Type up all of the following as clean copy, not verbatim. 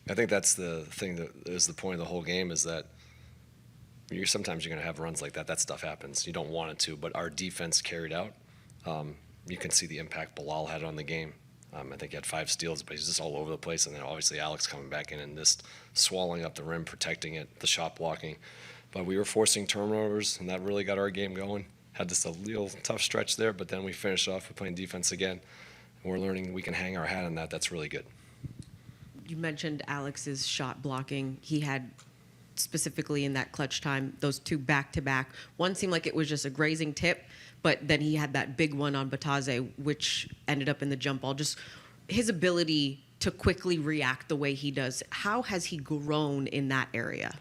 I think that's the thing that is the point of the whole game, is that sometimes you're going to have runs like that. That stuff happens. You don't want it to, but our defense carried out. You can see the impact Bilal had on the game. I think he had 5 steals, but he's just all over the place. And then obviously Alex coming back in and just swallowing up the rim, protecting it, the shot blocking. But we were forcing turnovers, and that really got our game going. Had just a little tough stretch there, but then we finished off with playing defense again. And we're learning we can hang our hat on that. That's really good. You mentioned Alex's shot blocking. He had, specifically in that clutch time, those 2 back-to-back. One seemed like it was just a grazing tip, but then he had that big one on 𝗙𝗢𝗟𝗓𝗓, which ended up in the jump ball. Just his ability to quickly react the way he does. How has he grown in that area?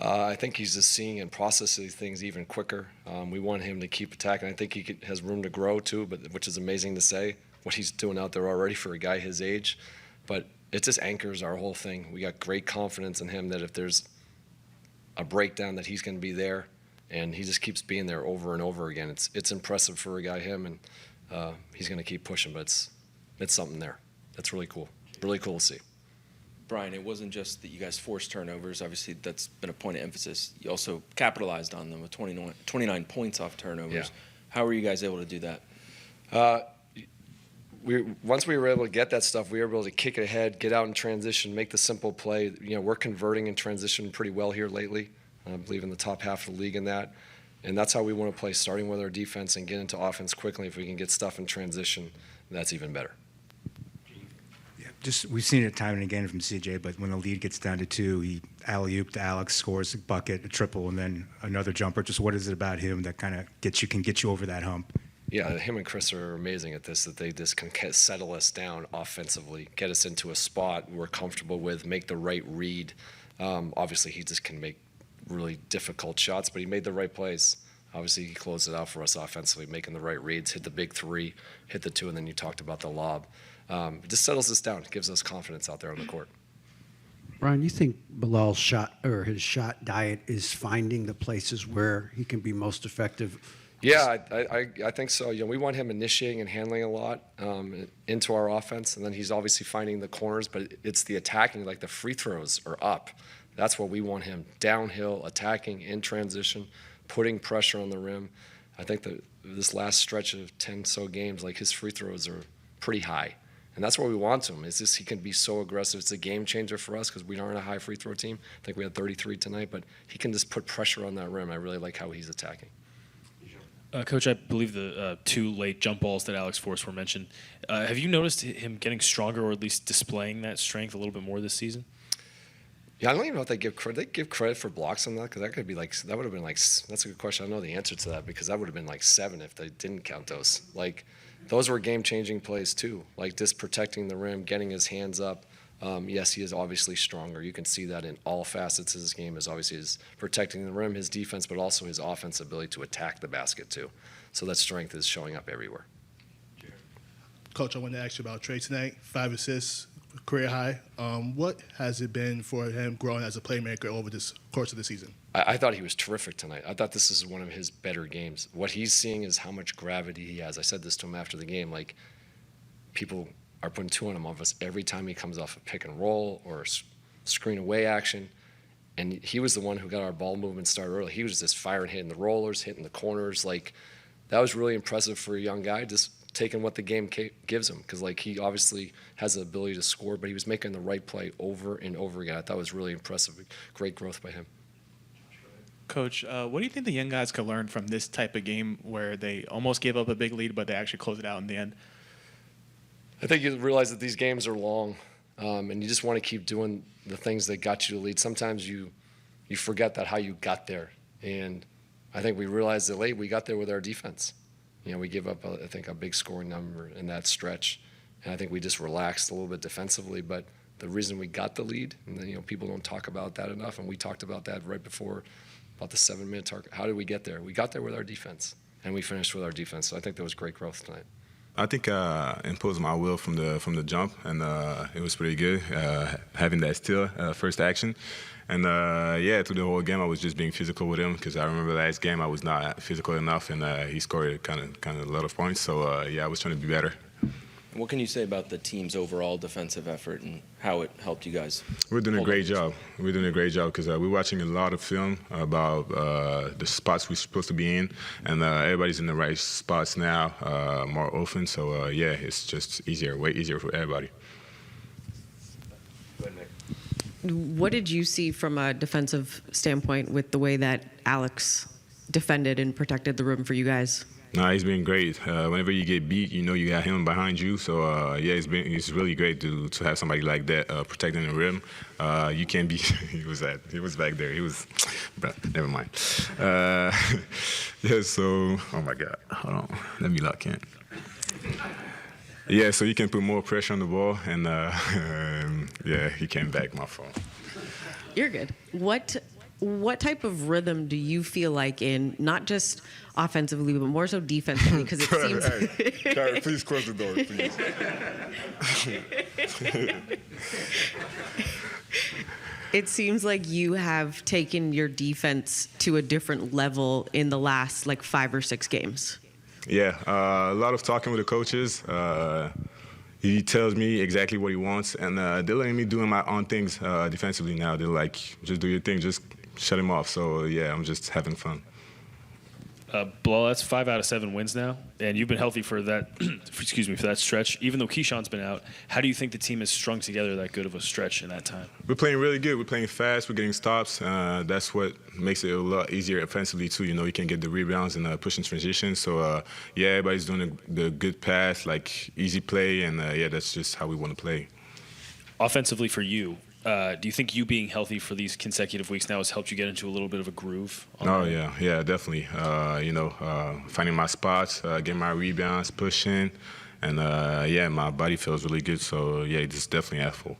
I think he's just seeing and processing things even quicker. We want him to keep attacking. I think he has room to grow too, which is amazing to say, what he's doing out there already for a guy his age. But it just anchors our whole thing. We got great confidence in him that if there's a breakdown, that he's going to be there, and he just keeps being there over and over again. It's impressive for a guy him, and he's going to keep pushing, but it's something there. That's really cool. Really cool to see. Brian, it wasn't just that you guys forced turnovers. Obviously, that's been a point of emphasis. You also capitalized on them with 29 points off turnovers. Yeah. How were you guys able to do that? Once we were able to get that stuff, we were able to kick it ahead, get out in transition, make the simple play. We're converting in transition pretty well here lately. I believe in the top half of the league in that. And that's how we want to play, starting with our defense and get into offense quickly. If we can get stuff in transition, that's even better. We've seen it time and again from CJ, but when the lead gets down to 2, he alley-oop to Alex, scores a bucket, a triple, and then another jumper. Just what is it about him that kind of can get you over that hump? Yeah, him and Chris are amazing at this, that they just can settle us down offensively, get us into a spot we're comfortable with, make the right read. Obviously, he just can make really difficult shots, but he made the right plays. Obviously, he closed it out for us offensively, making the right reads, hit the big 3, hit the 2, and then you talked about the lob. It just settles us down, gives us confidence out there on the court. Brian, you think Bilal's shot or his shot diet is finding the places where he can be most effective? Yeah, I think so. We want him initiating and handling a lot into our offense, and then he's obviously finding the corners, but it's the attacking, like the free throws are up. That's what we want him, downhill, attacking, in transition, putting pressure on the rim. I think that this last stretch of 10 so games, like his free throws are pretty high. And that's what we want him. It's just he can be so aggressive. It's a game changer for us because we aren't a high free throw team. I think we had 33 tonight, but he can just put pressure on that rim. I really like how he's attacking. Coach, I believe the 2 late jump balls that Alex forced were mentioned. Have you noticed him getting stronger, or at least displaying that strength a little bit more this season? Yeah, I don't even know if they give credit. They give credit for blocks on that, because that could be like, that would have been like, that's a good question. I don't know the answer to that, because that would have been like 7 if they didn't count those. Like, those were game-changing plays too, like just protecting the rim, getting his hands up. Yes, he is obviously stronger. You can see that in all facets of his game, is obviously his protecting the rim, his defense, but also his offense ability to attack the basket too. So that strength is showing up everywhere. Coach, I wanted to ask you about Trey tonight, 5 assists, career high. What has it been for him growing as a playmaker over this course of the season? I thought he was terrific tonight. I thought this is one of his better games. What he's seeing is how much gravity he has. I said this to him after the game, like, people are putting 2 on him of us every time he comes off a pick and roll or screen away action. And he was the one who got our ball movement started early. He was just firing, hitting the rollers, hitting the corners. Like, that was really impressive for a young guy, just taking what the game gives him. Because, like, he obviously has the ability to score, but he was making the right play over and over again. I thought it was really impressive. Great growth by him. Coach, what do you think the young guys could learn from this type of game where they almost gave up a big lead, but they actually closed it out in the end? I think you realize that these games are long, and you just want to keep doing the things that got you to lead. Sometimes you forget that how you got there, and I think we realized that late we got there with our defense. We gave up, I think, a big scoring number in that stretch, and I think we just relaxed a little bit defensively. But the reason we got the lead, and then, people don't talk about that enough, and we talked about that right before, about the 7-minute target. How did we get there? We got there with our defense, and we finished with our defense. So I think there was great growth tonight. I think imposed my will from the jump, and it was pretty good having that steal first action. And through the whole game I was just being physical with him, because I remember last game I was not physical enough, and he scored kind of a lot of points. So I was trying to be better. What can you say about the team's overall defensive effort and how it helped you guys? We're doing a hold great up? job. We're doing a great job because we're watching a lot of film about the spots we're supposed to be in, and everybody's in the right spots now more often. So, yeah, it's just easier, way easier for everybody. What did you see from a defensive standpoint with the way that Alex defended and protected the rim for you guys? Nah, he's been great. Whenever you get beat, you know you got him behind you. So yeah, it's really great to have somebody like that protecting the rim. You can't be. He was back there. He was. Never mind. Yeah. So oh my God, hold on. Let me lock in. Yeah, so you can put more pressure on the ball, and yeah, he came back my phone. You're good. What type of rhythm do you feel like in, not just offensively, but more so defensively? Because it seems. Kyrie, please close the door, please. It seems like you have taken your defense to a different level in the last like 5 or 6 games. Yeah, a lot of talking with the coaches. He tells me exactly what he wants, and they're letting me do my own things defensively now. They're like, just do your thing, just shut him off. So, yeah, I'm just having fun. Bilal, that's 5 out of 7 wins now, and you've been healthy for that. Excuse me, for that stretch. Even though Keyshawn's been out, how do you think the team has strung together that good of a stretch in that time? We're playing really good. We're playing fast. We're getting stops. That's what makes it a lot easier offensively too. You know, you can get the rebounds and push in transition. So yeah, everybody's doing the good pass, like easy play, and yeah, that's just how we want to play. Offensively for you, do you think you being healthy for these consecutive weeks now has helped you get into a little bit of a groove? Oh, yeah, definitely. You know, finding my spots, getting my rebounds, pushing, and yeah, my body feels really good. So yeah, it's definitely helpful.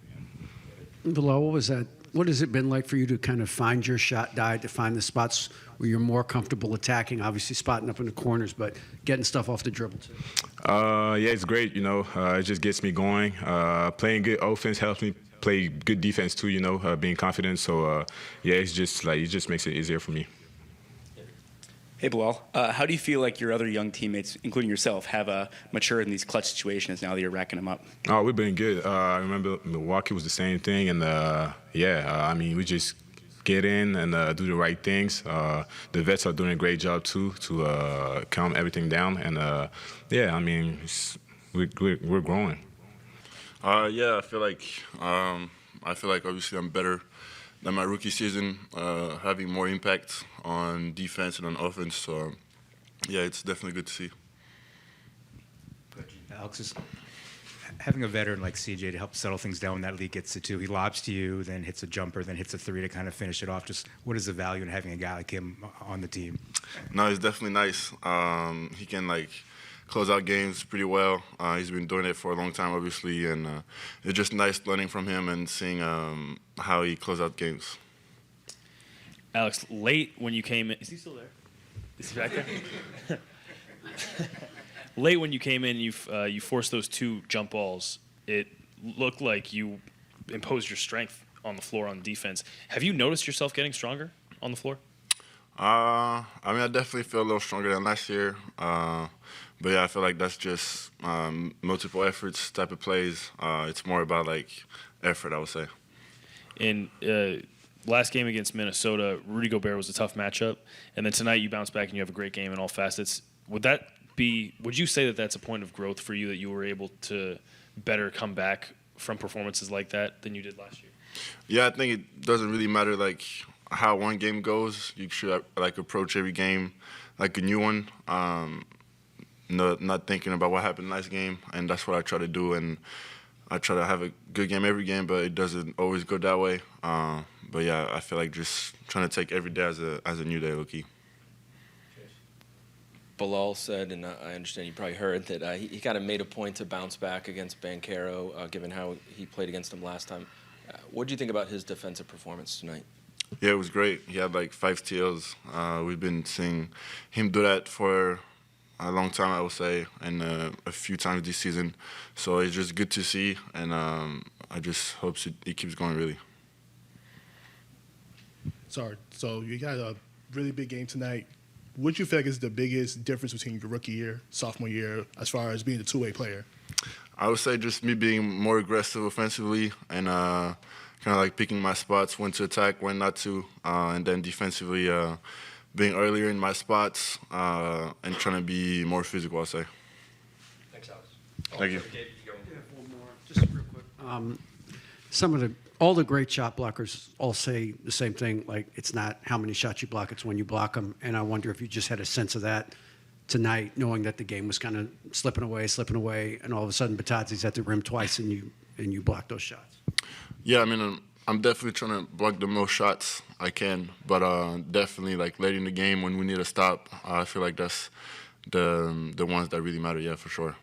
Bilal, what was that? What has it been like for you to kind of find your shot diet, to find the spots where you're more comfortable attacking, obviously spotting up in the corners, but getting stuff off the dribble too? Yeah, it's great. You know, it just gets me going. Playing good offense helps me play good defense too, you know, being confident. So, yeah, it's just like, it just makes it easier for me. Hey, Bilal. How do you feel like your other young teammates, including yourself, have matured in these clutch situations now that you're racking them up? Oh, we've been good. I remember Milwaukee was the same thing. And, yeah, I mean, we just get in and do the right things. The vets are doing a great job too to calm everything down. And, yeah, I mean, we're growing. Yeah, I feel like obviously I'm better than my rookie season, having more impact on defense and on offense. So, yeah, it's definitely good to see. Alex, is having a veteran like CJ to help settle things down when that lead gets to 2, he lobs to you, then hits a jumper, then hits a 3 to kind of finish it off. Just what is the value in having a guy like him on the team? No, it's definitely nice. He can close out games pretty well. He's been doing it for a long time, obviously, and it's just nice learning from him and seeing how he closes out games. Alex, late when you came in, is he still there? Is he back there? Late when you came in, you forced those 2 jump balls. It looked like you imposed your strength on the floor on defense. Have you noticed yourself getting stronger on the floor? I mean, I definitely feel a little stronger than last year. But yeah, I feel like that's just multiple efforts type of plays. It's more about effort, I would say. In last game against Minnesota, Rudy Gobert was a tough matchup, and then tonight you bounce back and you have a great game in all facets. Would you say that that's a point of growth for you, that you were able to better come back from performances like that than you did last year? Yeah, I think it doesn't really matter how one game goes. You should approach every game like a new one. Not thinking about what happened last game, and that's what I try to do. And I try to have a good game every game, but it doesn't always go that way. But yeah, I feel like just trying to take every day as a new day, Loki. Bilal said, and I understand you probably heard, that he kind of made a point to bounce back against 𝗙𝗢𝗟𝗪, given how he played against him last time. What do you think about his defensive performance tonight? Yeah, it was great. He had 5 steals. We've been seeing him do that for a long time, I would say, and a few times this season. So it's just good to see, and I just hope it keeps going, really. Sorry. So you got a really big game tonight. What do you feel like is the biggest difference between your rookie year, sophomore year, as far as being a two-way player? I would say just me being more aggressive offensively and kind of like picking my spots, when to attack, when not to, and then defensively being earlier in my spots and trying to be more physical, I'll say. Thanks, Alex. Thank you. Just real quick. All the great shot blockers all say the same thing, like it's not how many shots you block, it's when you block them. And I wonder if you just had a sense of that tonight, knowing that the game was kind of slipping away, and all of a sudden 𝗙𝗢𝗧𝗏's at the rim twice and you block those shots. Yeah, I mean, I'm definitely trying to block the most shots I can, but definitely like late in the game when we need a stop, I feel like that's the ones that really matter. Yeah, for sure.